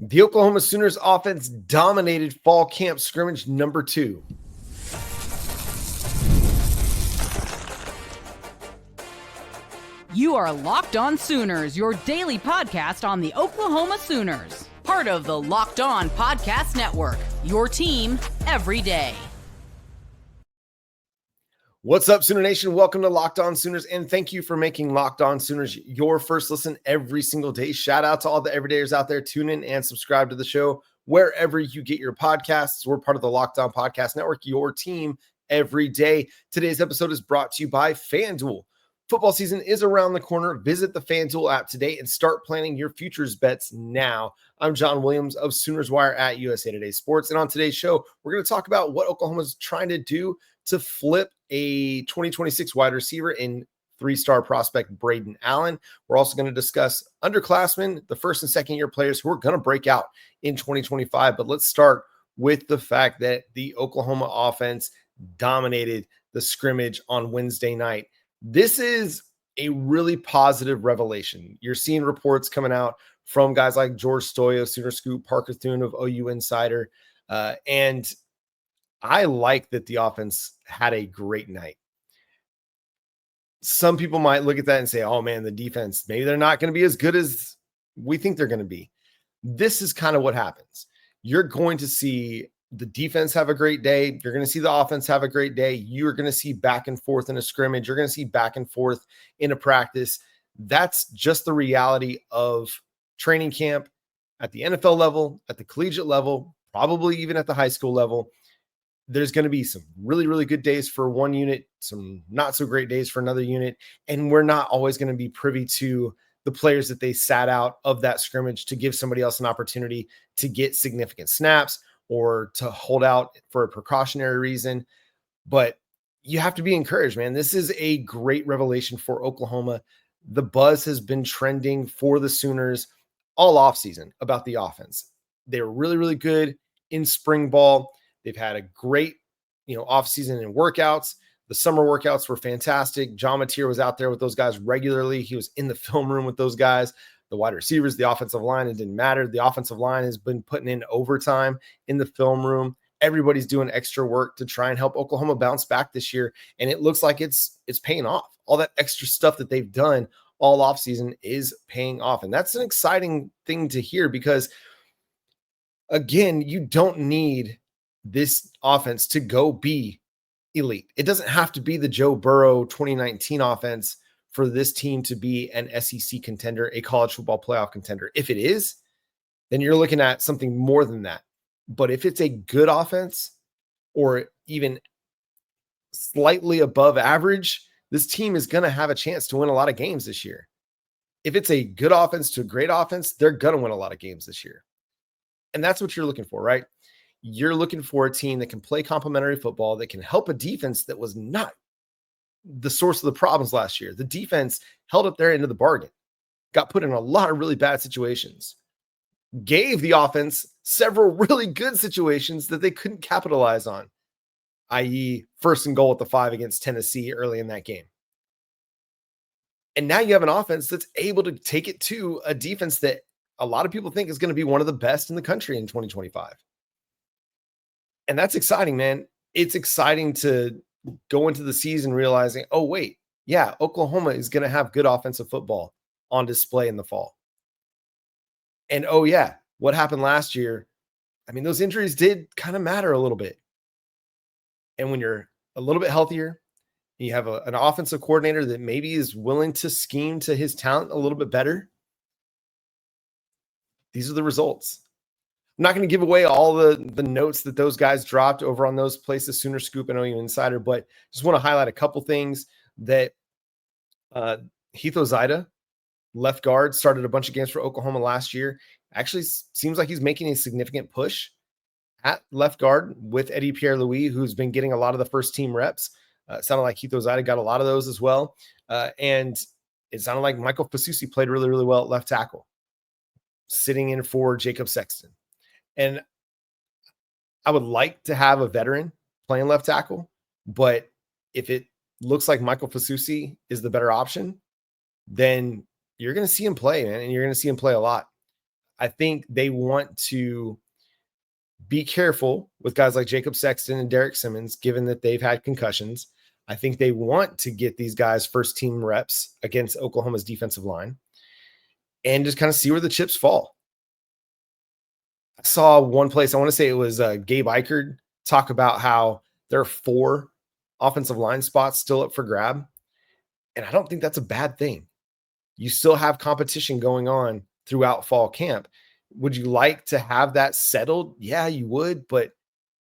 The Oklahoma Sooners offense dominated fall camp scrimmage number 2. You are Locked On Sooners, your daily podcast on the Oklahoma Sooners. Part of the Locked On Podcast Network, your team every day. What's up, Sooner Nation? Welcome to Locked On Sooners, and thank you for making Locked On Sooners your first listen every single day. Shout out to all the everydayers out there. Tune in and subscribe to the show wherever you get your podcasts. We're part of the Locked On Podcast Network, your team every day. Today's episode is brought to you by FanDuel. Football season is around the corner. Visit the FanDuel app today and start planning your futures bets now. I'm John Williams of Sooners Wire at USA Today Sports, and on today's show, we're going to talk about what Oklahoma's trying to do to flip a 2026 wide receiver in 3-star prospect Brayden Allen. We're also going to discuss underclassmen, the first and second year players who are going to break out in 2025. But let's start with the fact that the Oklahoma offense dominated the scrimmage on Wednesday night. This is a really positive revelation. You're seeing reports coming out from guys like George Stoyo, Sooner Scoop, Parker Thune of OU Insider, and I like that the offense had a great night. Some people might look at that and say, oh man, the defense, maybe they're not going to be as good as we think they're going to be. This is kind of what happens. You're going to see the defense have a great day. You're going to see the offense have a great day. You're going to see back and forth in a scrimmage. You're going to see back and forth in a practice. That's just the reality of training camp at the NFL level, at the collegiate level, probably even at the high school level. There's going to be some really, really good days for one unit, some not so great days for another unit. And we're not always going to be privy to the players that they sat out of that scrimmage to give somebody else an opportunity to get significant snaps or to hold out for a precautionary reason. But you have to be encouraged, man. This is a great revelation for Oklahoma. The buzz has been trending for the Sooners all offseason about the offense. They were really, really good in spring ball. They've had a great, offseason and workouts. The summer workouts were fantastic. John Mateer was out there with those guys regularly. He was in the film room with those guys. The wide receivers, the offensive line, it didn't matter. The offensive line has been putting in overtime in the film room. Everybody's doing extra work to try and help Oklahoma bounce back this year. And it looks like it's paying off. All that extra stuff that they've done all offseason is paying off. And that's an exciting thing to hear because, again, you don't need this offense to go be elite. It doesn't have to be the Joe Burrow 2019 offense for this team to be an SEC contender, a college football playoff contender. If it is, then you're looking at something more than that. But if it's a good offense or even slightly above average, this team is going to have a chance to win a lot of games this year. If it's a good offense to a great offense, they're going to win a lot of games this year. And that's what you're looking for, right? You're looking for a team that can play complementary football, that can help a defense that was not the source of the problems last year. The defense held up their end of the bargain, got put in a lot of really bad situations, gave the offense several really good situations that they couldn't capitalize on, i.e. first and goal at the 5 against Tennessee early in that game. And now you have an offense that's able to take it to a defense that a lot of people think is going to be one of the best in the country in 2025. And that's exciting, man. It's exciting to go into the season realizing, oh, wait, yeah, Oklahoma is going to have good offensive football on display in the fall. And, oh, yeah, what happened last year, I mean, those injuries did kind of matter a little bit. And when you're a little bit healthier, you have an offensive coordinator that maybe is willing to scheme to his talent a little bit better. These are the results. I'm not going to give away all the notes that those guys dropped over on those places, Sooner Scoop and OU Insider, but just want to highlight a couple things that Heath Ozida, left guard, started a bunch of games for Oklahoma last year. Actually seems like he's making a significant push at left guard with Eddie Pierre-Louis, who's been getting a lot of the first team reps. It sounded like Heath Ozida got a lot of those as well. And it sounded like Michael Fasusi played really, really well at left tackle, sitting in for Jacob Sexton. And I would like to have a veteran playing left tackle, but if it looks like Michael Fasusi is the better option, then you're going to see him play, man, and you're going to see him play a lot. I think they want to be careful with guys like Jacob Sexton and Derek Simmons, given that they've had concussions. I think they want to get these guys first team reps against Oklahoma's defensive line and just kind of see where the chips fall. I saw one place, I want to say it was Gabe Eichard, talk about how there are 4 offensive line spots still up for grab. And I don't think that's a bad thing. You still have competition going on throughout fall camp. Would you like to have that settled? Yeah, you would, but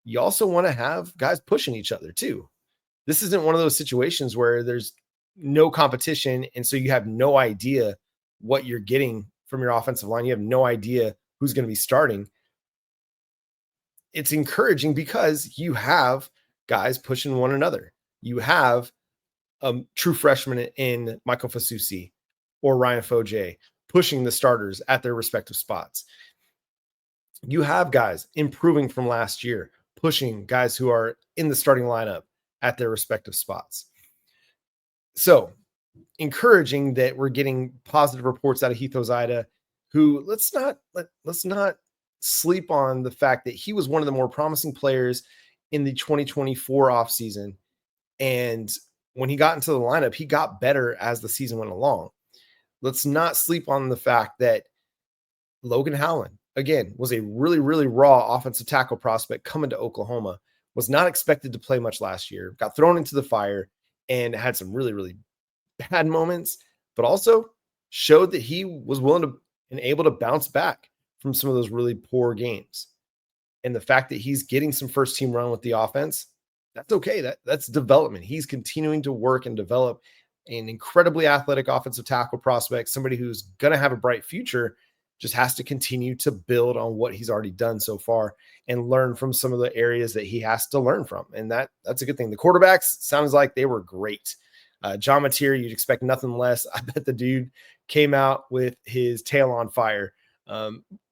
you also want to have guys pushing each other too. This isn't one of those situations where there's no competition, and so you have no idea what you're getting from your offensive line. You have no idea who's going to be starting. It's encouraging because you have guys pushing one another. You have a true freshman in Michael Fasusi or Ryan Foje pushing the starters at their respective spots. You have guys improving from last year, pushing guys who are in the starting lineup at their respective spots. So encouraging that we're getting positive reports out of Heath Ozida, who let's not sleep on the fact that he was one of the more promising players in the 2024 offseason. And when he got into the lineup, he got better as the season went along. Let's not sleep on the fact that Logan Howland, again, was a really, really raw offensive tackle prospect coming to Oklahoma, was not expected to play much last year, got thrown into the fire and had some really, really bad moments, but also showed that he was willing to and able to bounce back from some of those really poor games. And the fact that he's getting some first team run with the offense, that's okay. That's development. He's continuing to work and develop an incredibly athletic offensive tackle prospect, somebody who's going to have a bright future, just has to continue to build on what he's already done so far and learn from some of the areas that he has to learn from. And that's a good thing. The quarterbacks sounds like they were great. John Mateer, you'd expect nothing less. I bet the dude came out with his tail on fire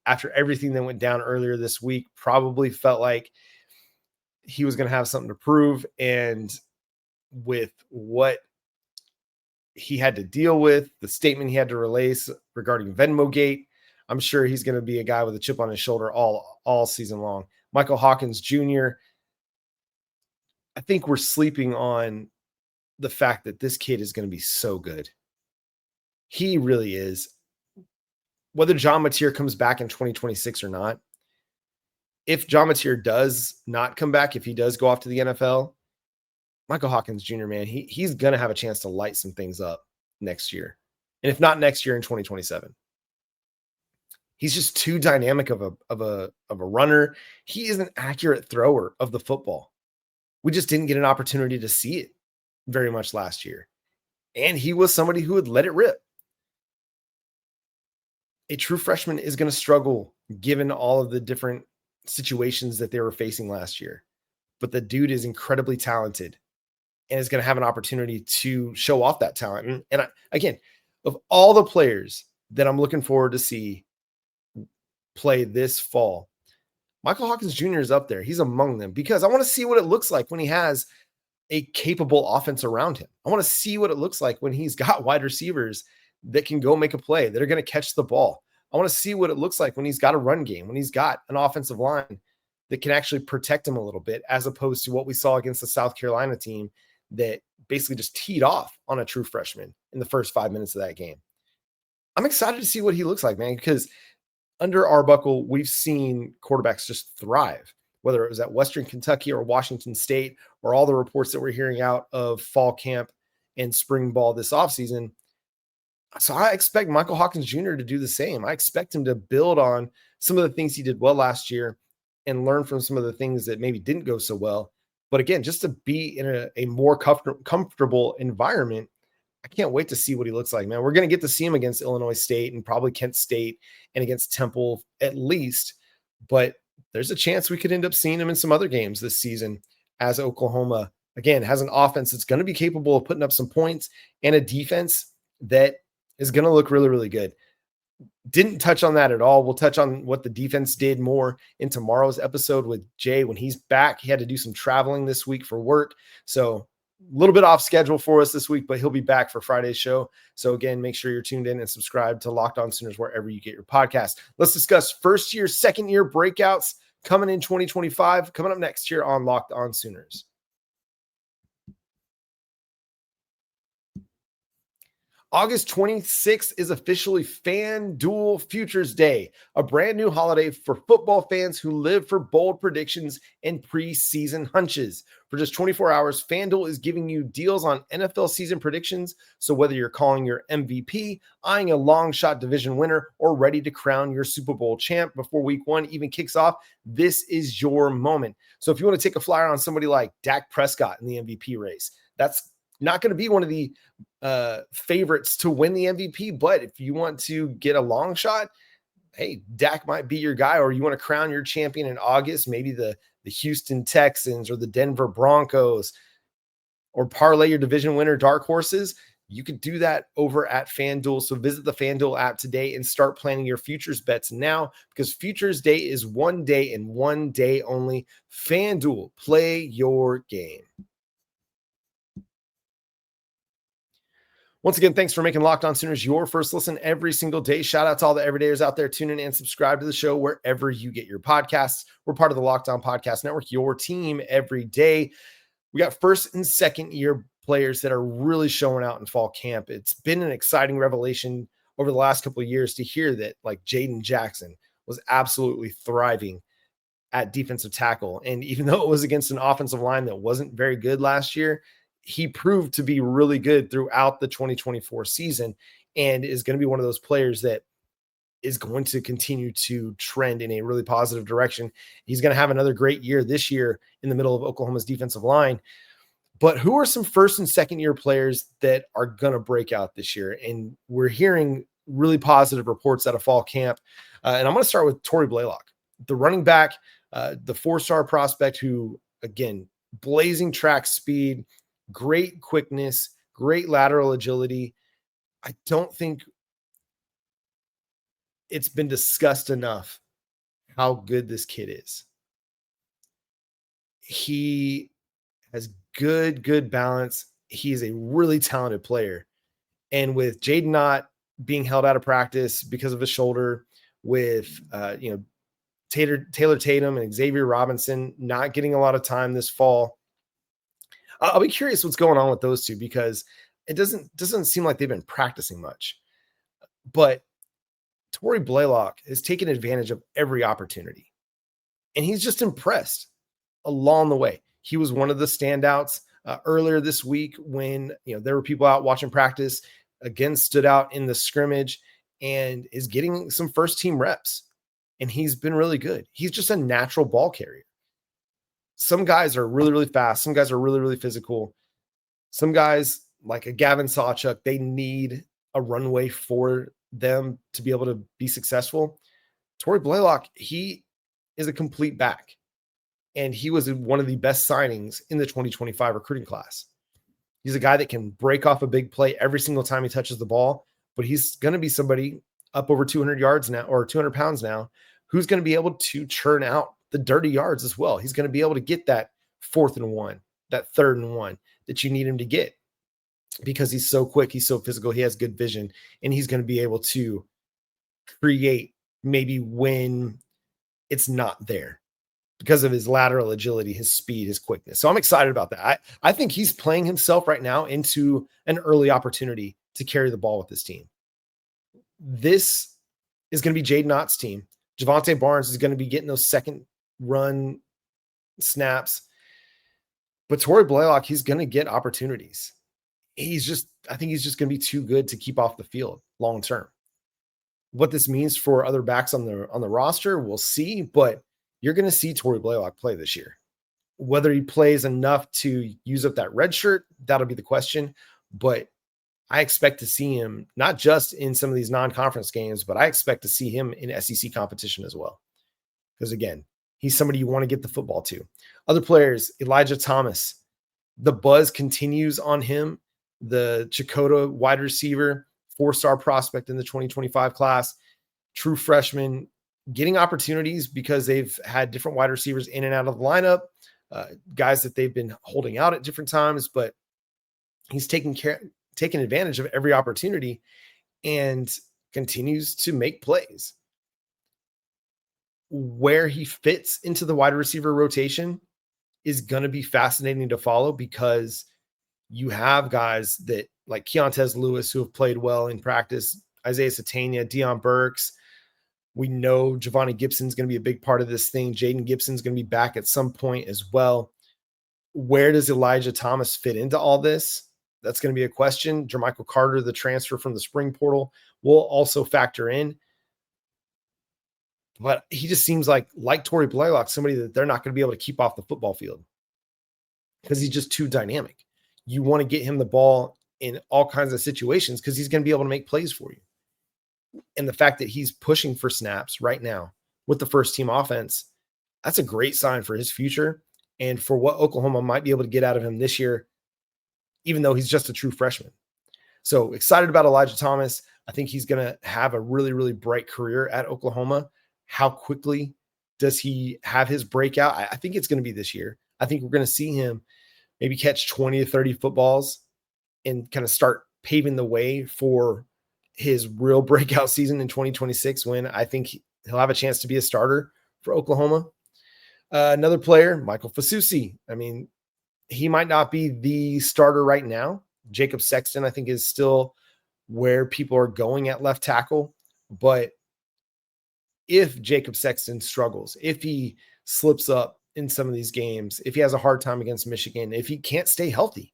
after everything that went down earlier this week. Probably felt like he was going to have something to prove. And with what he had to deal with, the statement he had to release regarding Venmo Gate, I'm sure he's going to be a guy with a chip on his shoulder all season long. Michael Hawkins Jr., I think we're sleeping on the fact that this kid is going to be so good. He really is. Whether John Mateer comes back in 2026 or not, if John Mateer does not come back, if he does go off to the NFL, Michael Hawkins Jr., man, he's going to have a chance to light some things up next year. And if not next year, in 2027. He's just too dynamic of a runner. He is an accurate thrower of the football. We just didn't get an opportunity to see it very much last year. And he was somebody who would let it rip. A true freshman is going to struggle given all of the different situations that they were facing last year. But the dude is incredibly talented and is going to have an opportunity to show off that talent. And again, of all the players that I'm looking forward to see play this fall, Michael Hawkins Jr. is up there. He's among them because I want to see what it looks like when he has a capable offense around him. I want to see what it looks like when he's got wide receivers that can go make a play, that are going to catch the ball. I want to see what it looks like when he's got a run game, when he's got an offensive line that can actually protect him a little bit, as opposed to what we saw against the South Carolina team that basically just teed off on a true freshman in the first 5 minutes of that game. I'm excited to see what he looks like, man, because under Arbuckle, we've seen quarterbacks just thrive, whether it was at Western Kentucky or Washington State, or all the reports that we're hearing out of fall camp and spring ball this offseason. So I expect Michael Hawkins Jr. to do the same. I expect him to build on some of the things he did well last year and learn from some of the things that maybe didn't go so well. But again, just to be in a more comfortable environment, I can't wait to see what he looks like, man. We're going to get to see him against Illinois State and probably Kent State and against Temple at least. But there's a chance we could end up seeing him in some other games this season, as Oklahoma, again, has an offense that's going to be capable of putting up some points and a defense that is going to look really, really good. Didn't touch on that at all. We'll touch on what the defense did more in tomorrow's episode with Jay when he's back. He had to do some traveling this week for work. So little bit off schedule for us this week, but he'll be back for Friday's show. So again, make sure you're tuned in and subscribe to Locked On Sooners wherever you get your podcast. Let's discuss first year, second year breakouts coming in 2025, coming up next year on Locked On Sooners. August 26th is officially FanDuel Futures Day, a brand new holiday for football fans who live for bold predictions and preseason hunches. For just 24 hours, FanDuel is giving you deals on NFL season predictions. So whether you're calling your MVP, eyeing a long shot division winner, or ready to crown your Super Bowl champ before week one even kicks off, this is your moment. So if you want to take a flyer on somebody like Dak Prescott in the MVP race, that's not going to be one of the favorites to win the MVP, but if you want to get a long shot, hey, Dak might be your guy, or you want to crown your champion in August, maybe the Houston Texans or the Denver Broncos, or parlay your division winner dark horses, you could do that over at FanDuel. So visit the FanDuel app today and start planning your futures bets now, because Futures Day is one day and one day only. FanDuel, play your game. Once again, thanks for making Locked On Sooners your first listen every single day. Shout out to all the everydayers out there tuning in and subscribe to the show wherever you get your podcasts. We're part of the Locked On Podcast Network, your team every day. We got first and second year players that are really showing out in fall camp. It's been an exciting revelation over the last couple of years to hear that like Jaden Jackson was absolutely thriving at defensive tackle. And even though it was against an offensive line that wasn't very good last year, he proved to be really good throughout the 2024 season and is going to be one of those players that is going to continue to trend in a really positive direction. He's going to have another great year this year in the middle of Oklahoma's defensive line. But who are some first and second year players that are going to break out this year? And we're hearing really positive reports out of fall camp. And I'm going to start with Tory Blaylock, the running back, the 4-star prospect who, again, blazing track speed, great quickness, great lateral agility. I don't think it's been discussed enough how good this kid is. He has good balance. He is a really talented player. And with Jaden not being held out of practice because of his shoulder, with Taylor Tatum and Xavier Robinson not getting a lot of time this fall, I'll be curious what's going on with those two, because it doesn't seem like they've been practicing much. But Tory Blaylock has taken advantage of every opportunity, and he's just impressed along the way. He was one of the standouts earlier this week when there were people out watching practice. Again, stood out in the scrimmage and is getting some first team reps, and he's been really good. He's just a natural ball carrier. Some guys are really, really fast. Some guys are really, really physical. Some guys, like a Gavin Sawchuk, they need a runway for them to be able to be successful. Tory Blaylock, he is a complete back, and he was one of the best signings in the 2025 recruiting class. He's a guy that can break off a big play every single time he touches the ball, but he's going to be somebody up over 200 yards now, or 200 pounds now, who's going to be able to churn out the dirty yards as well. He's going to be able to get that 4th and 1, that 3rd and 1 that you need him to get, because he's so quick, he's so physical, he has good vision, and he's going to be able to create maybe when it's not there because of his lateral agility, his speed, his quickness. So I'm excited about that. I think he's playing himself right now into an early opportunity to carry the ball with this team. This is going to be Jaden Ott's team. Javante Barnes is going to be getting those second run snaps. But Tory Blaylock, he's going to get opportunities. I think he's just going to be too good to keep off the field long term. What this means for other backs on the roster, we'll see, but you're going to see Tory Blaylock play this year. Whether he plays enough to use up that red shirt, that'll be the question. But I expect to see him not just in some of these non-conference games, but I expect to see him in SEC competition as well. Because again, he's somebody you want to get the football to. Other players, Elijah Thomas, the buzz continues on him. The Chakotah wide receiver, 4-star prospect in the 2025 class, true freshman, getting opportunities because they've had different wide receivers in and out of the lineup, guys that they've been holding out at different times, but He's taking advantage of every opportunity and continues to make plays. Where he fits into the wide receiver rotation is going to be fascinating to follow, because you have guys that like Keontez Lewis who have played well in practice, Isaiah Satania, Deion Burks. We know Giovanni Gibson's going to be a big part of this thing. Jaden Gibson's going to be back at some point as well. Where does Elijah Thomas fit into all this? That's going to be a question. Jermichael Carter, the transfer from the spring portal, will also factor in. But he just seems like Tory Blaylock, somebody that they're not going to be able to keep off the football field because he's just too dynamic. You want to get him the ball in all kinds of situations because he's going to be able to make plays for you. And the fact that he's pushing for snaps right now with the first team offense, that's a great sign for his future and for what Oklahoma might be able to get out of him this year, even though he's just a true freshman. So excited about Elijah Thomas. I think he's going to have a really, really bright career at Oklahoma. How quickly does he have his breakout? I think it's going to be this year. I think we're going to see him maybe catch 20 to 30 footballs and kind of start paving the way for his real breakout season in 2026, when I think he'll have a chance to be a starter for Oklahoma. Another player, Michael Fasusi. I mean, he might not be the starter right now. Jacob Sexton, I think, is still where people are going at left tackle. But if Jacob Sexton struggles, if he slips up in some of these games, if he has a hard time against Michigan, if he can't stay healthy,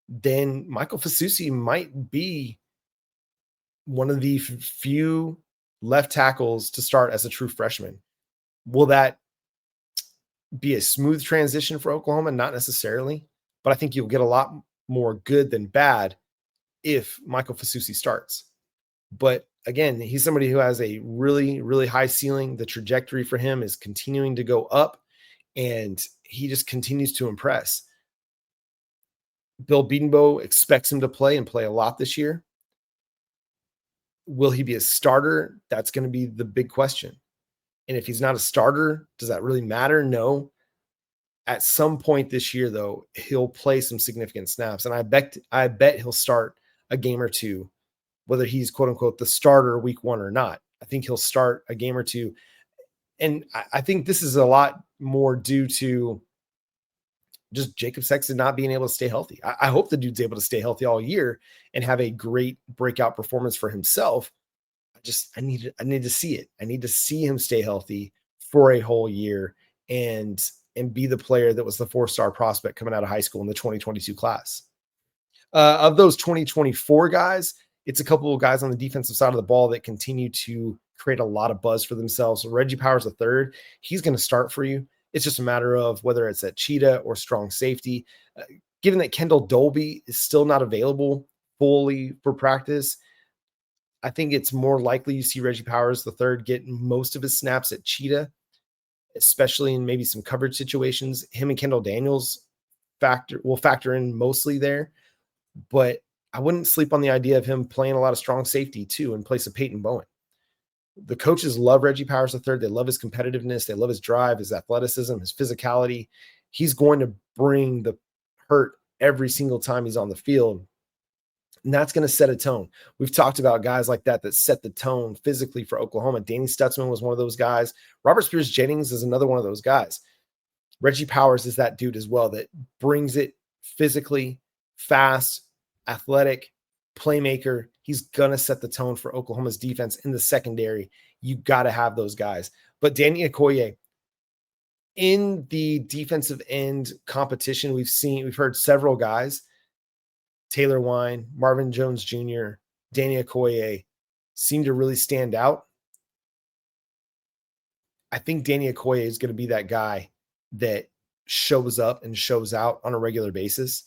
then Michael Fasusi might be one of the few left tackles to start as a true freshman. Will that be a smooth transition for Oklahoma? Not necessarily, but I think you'll get a lot more good than bad if Michael Fasusi starts. But again, he's somebody who has a really, really high ceiling. The trajectory for him is continuing to go up, and he just continues to impress. Bill Bedenbaugh expects him to play and play a lot this year. Will he be a starter? That's going to be the big question. And if he's not a starter, does that really matter? No. At some point this year, though, he'll play some significant snaps. And I bet he'll start a game or two, whether he's quote unquote the starter week one or not. I think he'll start a game or two. And I think this is a lot more due to just Jacob Sexton not being able to stay healthy. I hope the dude's able to stay healthy all year and have a great breakout performance for himself. I need to see it. I need to see him stay healthy for a whole year and be the player that was the 4-star prospect coming out of high school in the 2022 class. Of those 2024 guys, it's a couple of guys on the defensive side of the ball that continue to create a lot of buzz for themselves. So Reggie Powers III, he's going to start for you. It's just a matter of whether it's at cheetah or strong safety. Given that Kendall Dolby is still not available fully for practice, I think it's more likely you see Reggie Powers III get most of his snaps at cheetah, especially in maybe some coverage situations. Him and Kendall Daniels will factor in mostly there, but I wouldn't sleep on the idea of him playing a lot of strong safety too in place of Peyton Bowen. The coaches love Reggie Powers III. They love his competitiveness. They love his drive, his athleticism, his physicality. He's going to bring the hurt every single time he's on the field. And that's going to set a tone. We've talked about guys like that set the tone physically for Oklahoma. Danny Stutzman was one of those guys. Robert Spears Jennings is another one of those guys. Reggie Powers is that dude as well that brings it physically, fast, athletic, playmaker. He's going to set the tone for Oklahoma's defense in the secondary. You got to have those guys. But Danny Okoye, in the defensive end competition, we've heard several guys, Taylor Wine, Marvin Jones Jr., Danny Okoye, seem to really stand out. I think Danny Okoye is going to be that guy that shows up and shows out on a regular basis.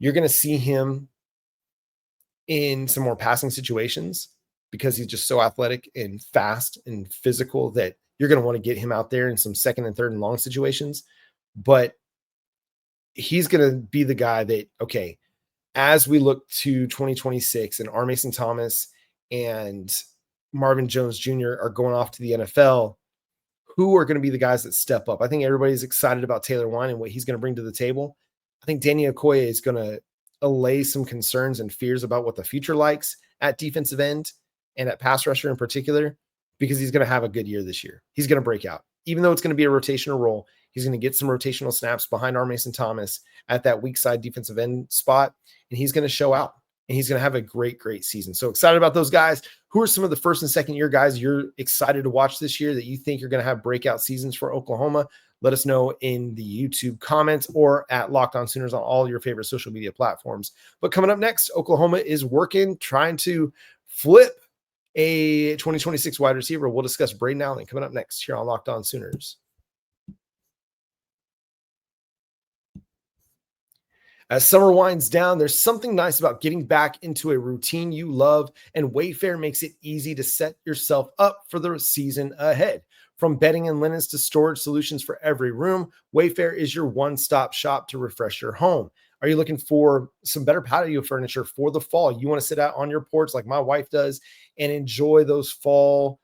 You're going to see him in some more passing situations because he's just so athletic and fast and physical that you're going to want to get him out there in some second and third and long situations. But he's going to be the guy that, okay, as we look to 2026 and R. Mason Thomas and Marvin Jones Jr. are going off to the NFL, who are going to be the guys that step up? I think everybody's excited about Taylor Wine and what he's going to bring to the table. I think Danny Okoye is going to allay some concerns and fears about what the future likes at defensive end and at pass rusher in particular, because he's going to have a good year this year. He's going to break out. Even though it's going to be a rotational role, he's going to get some rotational snaps behind R. Mason Thomas at that weak side defensive end spot, and he's going to show out, and he's going to have a great, great season. So excited about those guys. Who are some of the first and second year guys you're excited to watch this year that you think are going to have breakout seasons for Oklahoma? Let us know in the YouTube comments or at Locked On Sooners on all your favorite social media platforms. But coming up next, Oklahoma is trying to flip a 2026 wide receiver. We'll discuss Brayden Allen coming up next here on Locked On Sooners. As summer winds down, there's something nice about getting back into a routine you love, and Wayfair makes it easy to set yourself up for the season ahead. From bedding and linens to storage solutions for every room, Wayfair is your one-stop shop to refresh your home. Are you looking for some better patio furniture for the fall? You want to sit out on your porch like my wife does and enjoy those fall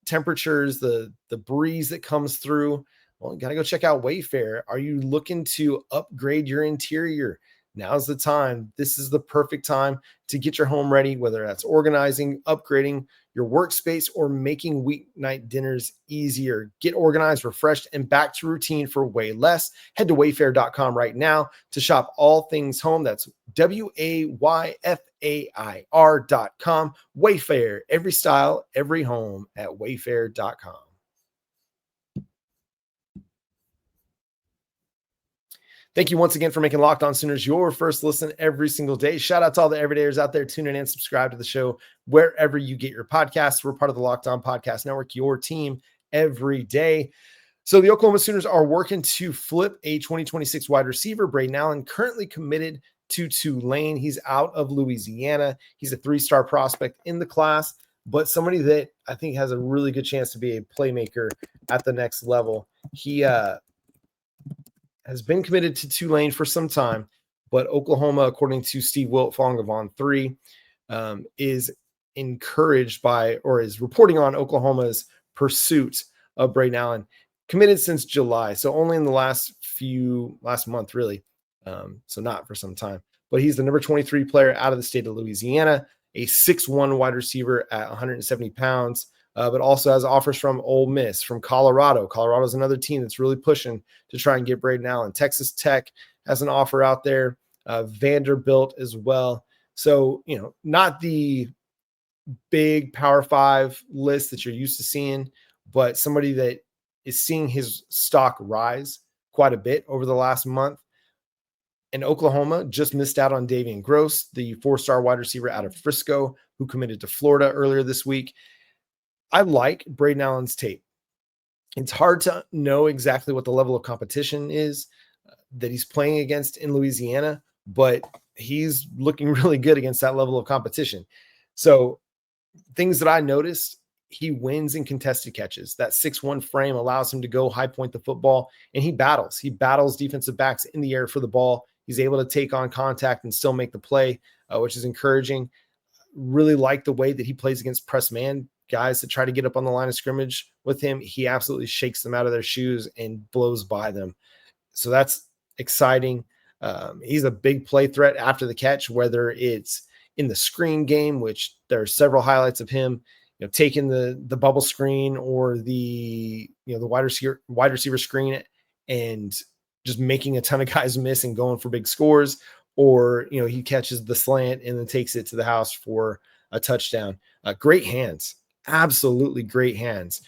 temperatures, the breeze that comes through. Well, you got to go check out Wayfair. Are you looking to upgrade your interior? Now's the time. This is the perfect time to get your home ready, whether that's organizing, upgrading your workspace, or making weeknight dinners easier. Get organized, refreshed, and back to routine for way less. Head to wayfair.com right now to shop all things home. That's WAYFAIR.com. Wayfair, every style, every home at wayfair.com. Thank you once again for making Locked On Sooners your first listen every single day. Shout out to all the everydayers out there tuning in. Subscribe to the show wherever you get your podcasts. We're part of the Locked On Podcast Network, your team every day. So the Oklahoma Sooners are working to flip a 2026 wide receiver. Brayden Allen currently committed to Tulane. He's out of Louisiana. He's a 3-star prospect in the class, but somebody that I think has a really good chance to be a playmaker at the next level. He has been committed to Tulane for some time, but Oklahoma, according to Steve Wiltfong of On3, is encouraged by, or is reporting on, Oklahoma's pursuit of Brayden Allen, committed since July. So only in the last month, really. So not for some time, but he's the number 23 player out of the state of Louisiana, a 6'1" wide receiver at 170 pounds. But also has offers from Ole Miss, from Colorado. Colorado is another team that's really pushing to try and get Brayden Allen. Texas Tech has an offer out there. Vanderbilt as well. So, not the big Power 5 list that you're used to seeing, but somebody that is seeing his stock rise quite a bit over the last month. And Oklahoma just missed out on Davian Gross, the 4-star wide receiver out of Frisco, who committed to Florida earlier this week. I like Brayden Allen's tape. It's hard to know exactly what the level of competition is that he's playing against in Louisiana, but he's looking really good against that level of competition. So things that I noticed, he wins in contested catches. That 6'1" frame allows him to go high point the football, and he battles. He battles defensive backs in the air for the ball. He's able to take on contact and still make the play, which is encouraging. Really like the way that he plays against press man guys that try to get up on the line of scrimmage with him. He absolutely shakes them out of their shoes and blows by them. So that's exciting. He's a big play threat after the catch, whether it's in the screen game, which there are several highlights of him, taking the bubble screen or the wide receiver screen and just making a ton of guys miss and going for big scores, or, he catches the slant and then takes it to the house for a touchdown. Great hands. Absolutely great hands.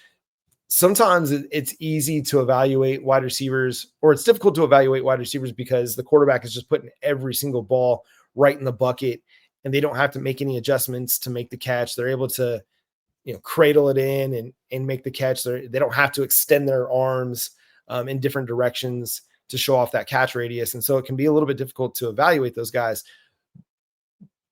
Sometimes it's easy to evaluate wide receivers, or it's difficult to evaluate wide receivers because the quarterback is just putting every single ball right in the bucket and they don't have to make any adjustments to make the catch. They're able to, cradle it in and make the catch. They don't have to extend their arms in different directions to show off that catch radius. And so it can be a little bit difficult to evaluate those guys.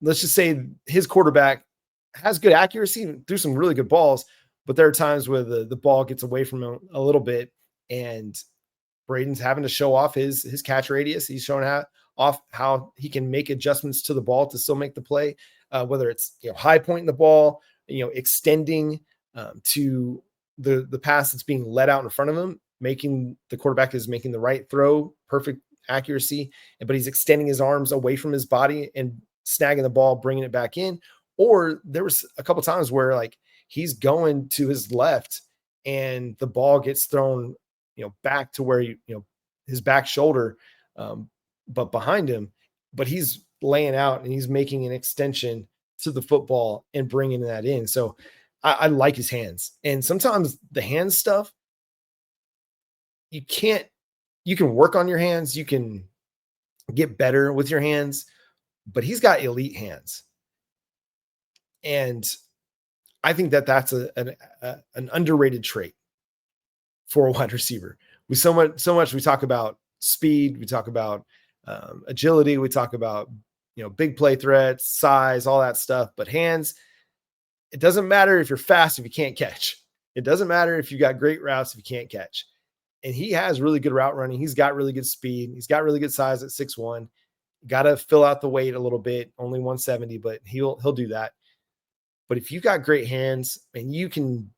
Let's just say his quarterback has good accuracy through some really good balls, but there are times where the ball gets away from him a little bit, and Brayden's having to show off his catch radius. He's showing off how he can make adjustments to the ball to still make the play, whether it's high pointing the ball, extending to the pass that's being let out in front of him, making the quarterback is making the right throw, perfect accuracy, but he's extending his arms away from his body and snagging the ball, bringing it back in. Or there was a couple times where like he's going to his left and the ball gets thrown, back to where his back shoulder, but behind him, but he's laying out and he's making an extension to the football and bringing that in. So I like his hands. And sometimes the hand stuff, you can work on your hands. You can get better with your hands, but he's got elite hands. And I think that that's an underrated trait for a wide receiver. So much we talk about speed, we talk about agility, we talk about big play threats, size, all that stuff. But hands, it doesn't matter if you're fast if you can't catch. It doesn't matter if you got great routes if you can't catch. And he has really good route running. He's got really good speed. He's got really good size at 6'1". Got to fill out the weight a little bit, only 170, but he'll do that. But if you've got great hands, and you can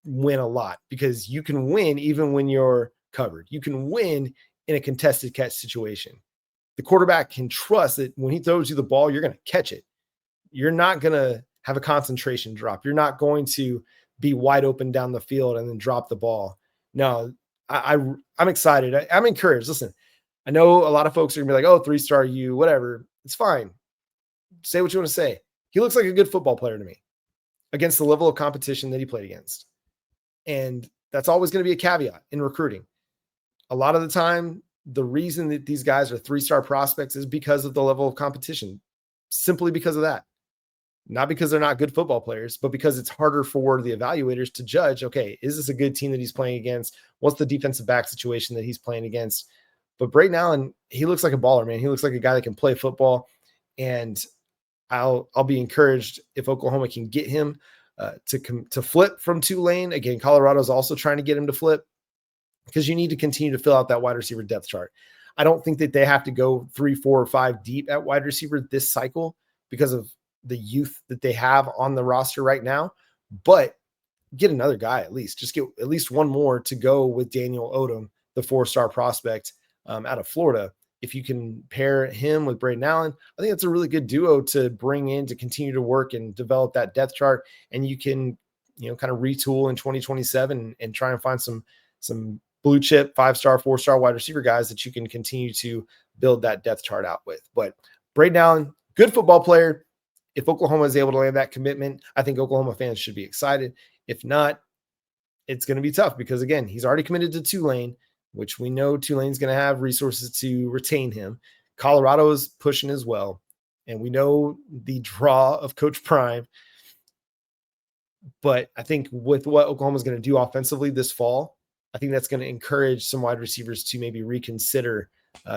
win a lot, because you can win even when you're covered. You can win in a contested catch situation. The quarterback can trust that when he throws you the ball, you're going to catch it. You're not going to have a concentration drop. You're not going to be wide open down the field and then drop the ball. No, I'm excited. I'm encouraged. Listen, I know a lot of folks are gonna be like, oh, 3-star you, whatever. It's fine. Say what you want to say. He looks like a good football player to me against the level of competition that he played against. And that's always going to be a caveat in recruiting. A lot of the time, the reason that these guys are 3-star prospects is because of the level of competition, simply because of that. Not because they're not good football players, but because it's harder for the evaluators to judge, okay, is this a good team that he's playing against? What's the defensive back situation that he's playing against? But Brayden Allen, he looks like a baller, man. He looks like a guy that can play football. And I'll be encouraged if Oklahoma can get him to flip from Tulane. Again, Colorado's also trying to get him to flip, because you need to continue to fill out that wide receiver depth chart. I don't think that they have to go 3, 4, or 5 deep at wide receiver this cycle because of the youth that they have on the roster right now, but get another guy at least. Just get at least one more to go with Daniel Odom, the 4-star prospect out of Florida. If you can pair him with Brayden Allen, I think that's a really good duo to bring in to continue to work and develop that depth chart. And you can, kind of retool in 2027 and try and find some blue chip 5-star, 4-star wide receiver guys that you can continue to build that depth chart out with. But Brayden Allen, good football player. If Oklahoma is able to land that commitment, I think Oklahoma fans should be excited. If not, it's going to be tough because, again, he's already committed to Tulane, which we know Tulane's going to have resources to retain him. Colorado is pushing as well. And we know the draw of Coach Prime. But I think with what Oklahoma is going to do offensively this fall, I think that's going to encourage some wide receivers to maybe reconsider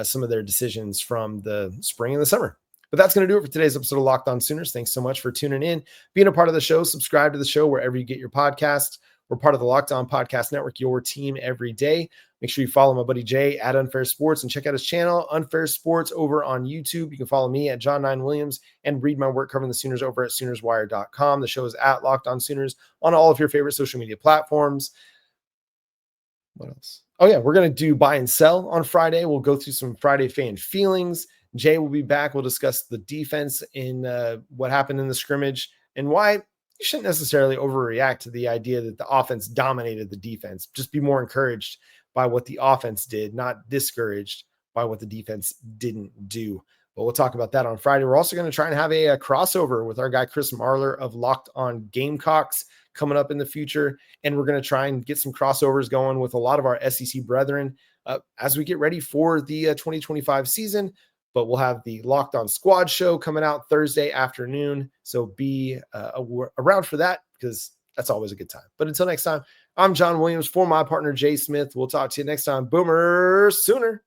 some of their decisions from the spring and the summer. But that's going to do it for today's episode of Locked On Sooners. Thanks so much for tuning in, being a part of the show. Subscribe to the show wherever you get your podcasts. We're part of the Locked On Podcast Network, your team every day. Make sure you follow my buddy Jay at Unfair Sports and check out his channel, Unfair Sports, over on YouTube. You can follow me at John9Williams and read my work covering the Sooners over at SoonersWire.com. The show is at Locked On Sooners on all of your favorite social media platforms. What else? Oh, yeah, we're going to do buy and sell on Friday. We'll go through some Friday fan feelings. Jay will be back. We'll discuss the defense in what happened in the scrimmage and why you shouldn't necessarily overreact to the idea that the offense dominated the defense. Just be more encouraged by what the offense did, not discouraged by what the defense didn't do. But we'll talk about that on Friday. We're also going to try and have a crossover with our guy Chris Marler of Locked On Gamecocks coming up in the future. And we're going to try and get some crossovers going with a lot of our SEC brethren as we get ready for the 2025 season. But we'll have the Locked On Squad show coming out Thursday afternoon. So be around for that because that's always a good time. But until next time, I'm John Williams for my partner, Jay Smith. We'll talk to you next time. Boomer Sooner.